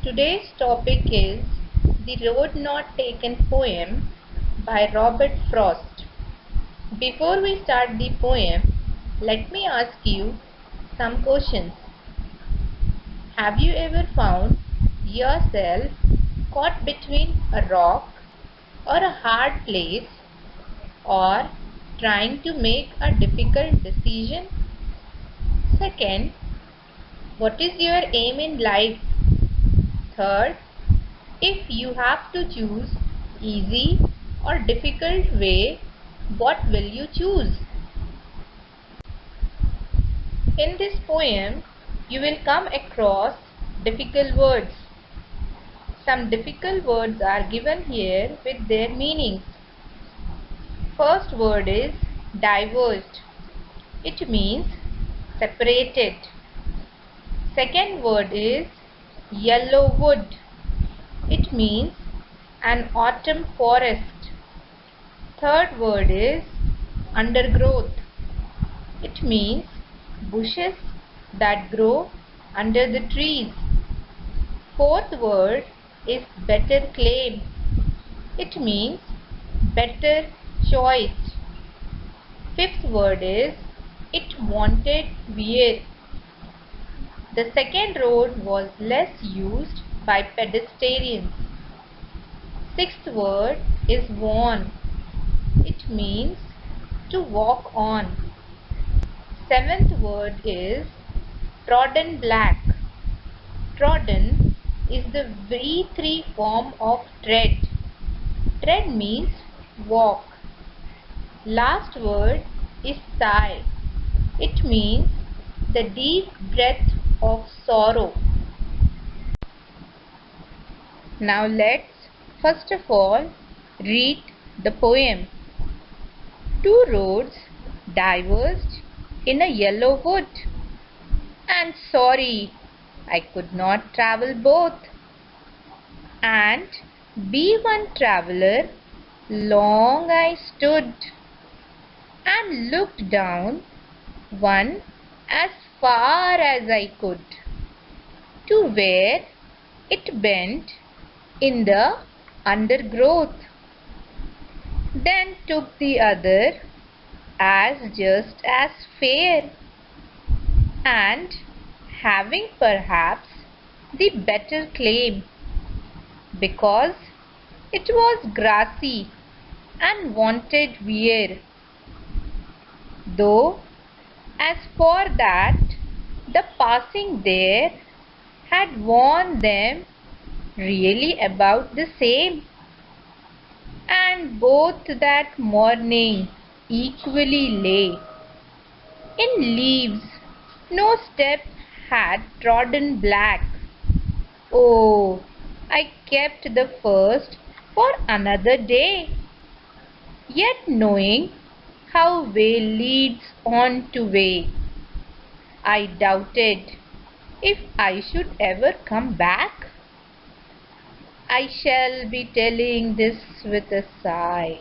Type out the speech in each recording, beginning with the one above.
Today's topic is The Road Not Taken poem by Robert Frost. Before we start the poem, let me ask you some questions. Have you ever found yourself caught between a rock or a hard place, or trying to make a difficult decision? Second, what is your aim in life? Third, if you have to choose easy or difficult way, what will you choose? In this poem, you will come across difficult words. Some difficult words are given here with their meanings. First word is diverged. It means separated. Second word is yellow wood. It means an autumn forest. Third word is undergrowth. It means bushes that grow under the trees. Fourth word is better claim. It means better choice. Fifth word is it wanted wear. The second road was less used by pedestrians. Sixth word is worn. It means to walk on. Seventh word is trodden black. Trodden is the V3 form of tread. Tread means walk. Last word is sigh. It means the deep breath of sorrow. Now let's first of all read the poem. Two roads diverged in a yellow wood, and sorry I could not travel both. And be one traveller, long I stood, and looked down one as far as I could, to where it bent in the undergrowth. Then took the other as just as fair, and having perhaps the better claim, because it was grassy and wanted wear. Though as for that, the passing there had warned them really about the same, and both that morning equally lay in leaves. No step had trodden black. Oh, I kept the first for another day, yet knowing how way leads on to way, I doubted if I should ever come back. I shall be telling this with a sigh.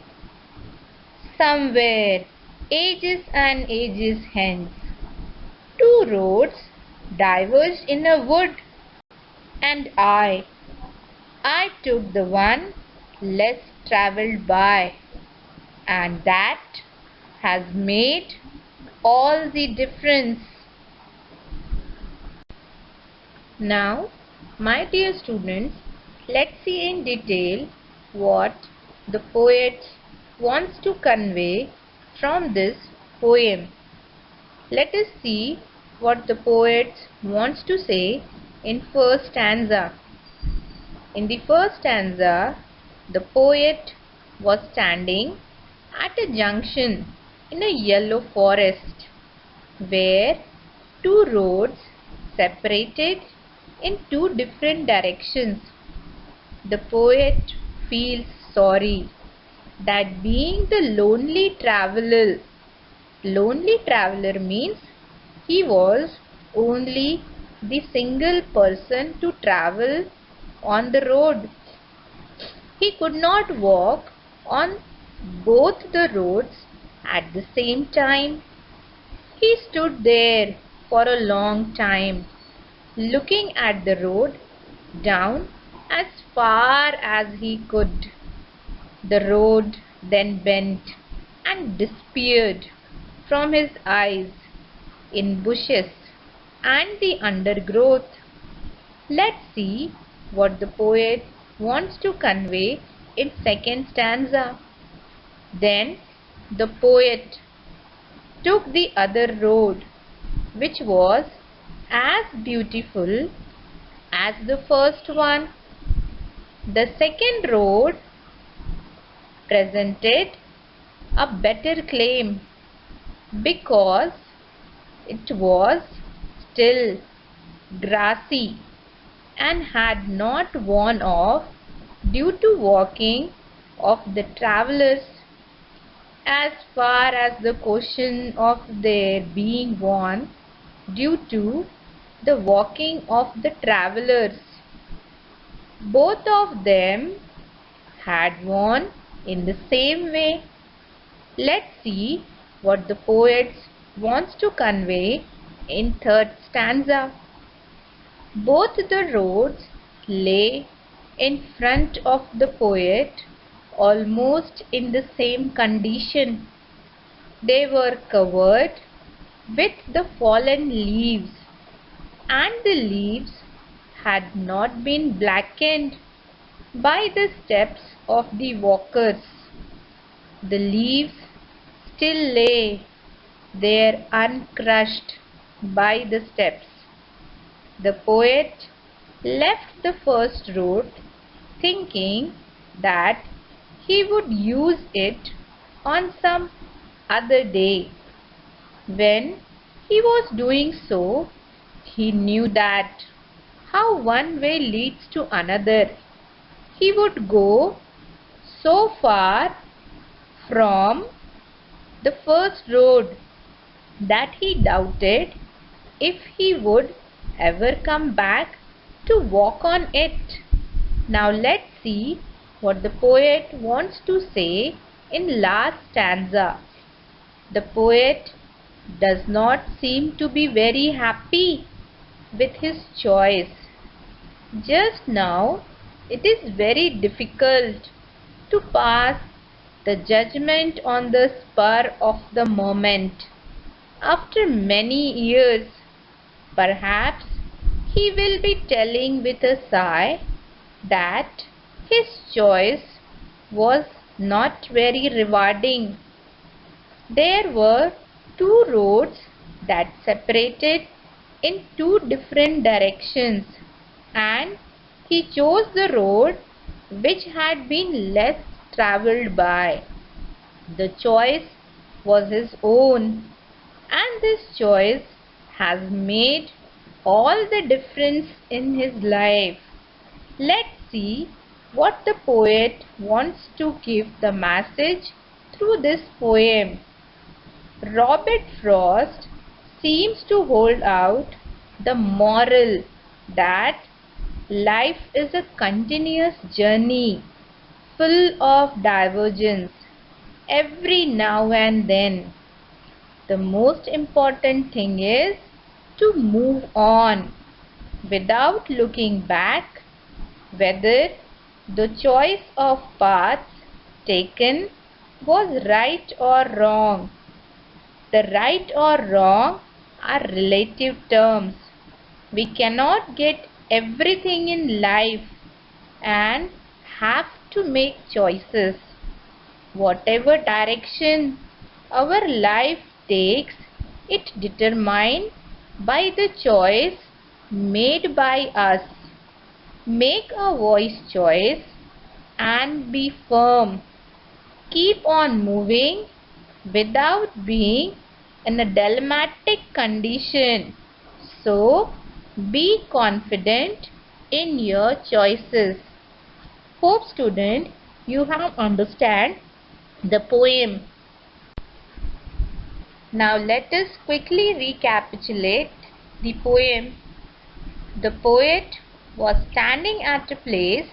Somewhere, ages and ages hence, two roads diverged in a wood, and I took the one less travelled by, and that has made all the difference. Now, my dear students, let's see in detail what the poet wants to convey from this poem. Let us see what the poet wants to say in first stanza. In the first stanza, the poet was standing at a junction in a yellow forest, where two roads separated in two different directions. The poet feels sorry that being the lonely traveller means he was only the single person to travel on the road. He could not walk on both the roads at the same time. He stood there for a long time, looking at the road down as far as he could. The road then bent and disappeared from his eyes in bushes and the undergrowth. Let's see what the poet wants to convey in second stanza. Then the poet took the other road, which was as beautiful as the first one. The second road presented a better claim because it was still grassy and had not worn off due to walking of the travellers. As far as the question of their being worn due to the walking of the travellers, both of them had worn in the same way. Let's see what the poet wants to convey in third stanza. Both the roads lay in front of the poet almost in the same condition. They were covered with the fallen leaves, and the leaves had not been blackened by the steps of the walkers. The leaves still lay there uncrushed by the steps. The poet left the first road thinking that he would use it on some other day. When he was doing so, he knew that how one way leads to another. He would go so far from the first road that he doubted if he would ever come back to walk on it. Now let's see what the poet wants to say in last stanza. The poet does not seem to be very happy with his choice. Just now, it is very difficult to pass the judgment on the spur of the moment. After many years, perhaps he will be telling with a sigh that his choice was not very rewarding. There were two roads that separated in two different directions, and he chose the road which had been less travelled by. The choice was his own, and this choice has made all the difference in his life. Let's see what the poet wants to give the message through this poem. Robert Frost seems to hold out the moral that life is a continuous journey full of divergence every now and then. The most important thing is to move on without looking back, whether the choice of paths taken was right or wrong. The right or wrong are relative terms. We cannot get everything in life and have to make choices. Whatever direction our life takes, it determined by the choice made by us. Make a wise choice and be firm. Keep on moving without being in a dilemmatic condition. So, be confident in your choices. Hope student, you have understand the poem. Now let us quickly recapitulate the poem. The poet was standing at a place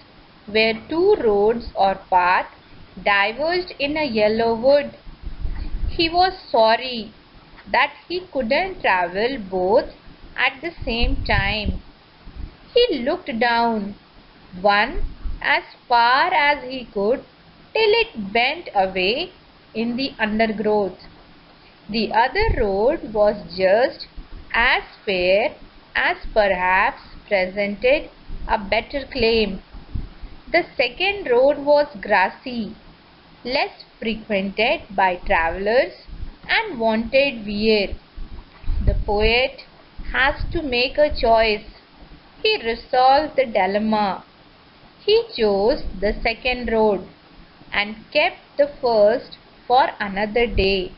where two roads or paths diverged in a yellow wood. He was sorry that he couldn't travel both at the same time. He looked down, one as far as he could, till it bent away in the undergrowth. The other road was just as fair, as perhaps presented a better claim. The second road was grassy, less frequented by travellers, and wanted wear. The poet has to make a choice. He resolved the dilemma. He chose the second road and kept the first for another day.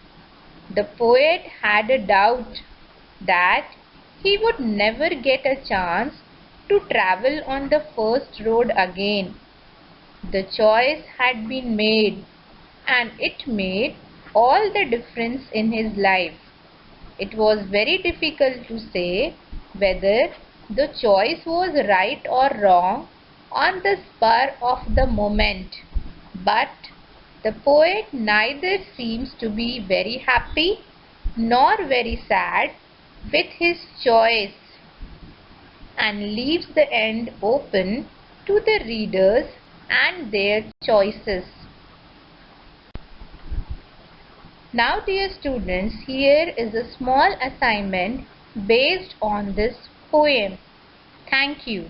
The poet had a doubt that he would never get a chance to travel on the first road again. The choice had been made, and it made all the difference in his life. It was very difficult to say whether the choice was right or wrong on the spur of the moment, but the poet neither seems to be very happy nor very sad with his choice, and leaves the end open to the readers and their choices. Now, dear students, here is a small assignment based on this poem. Thank you.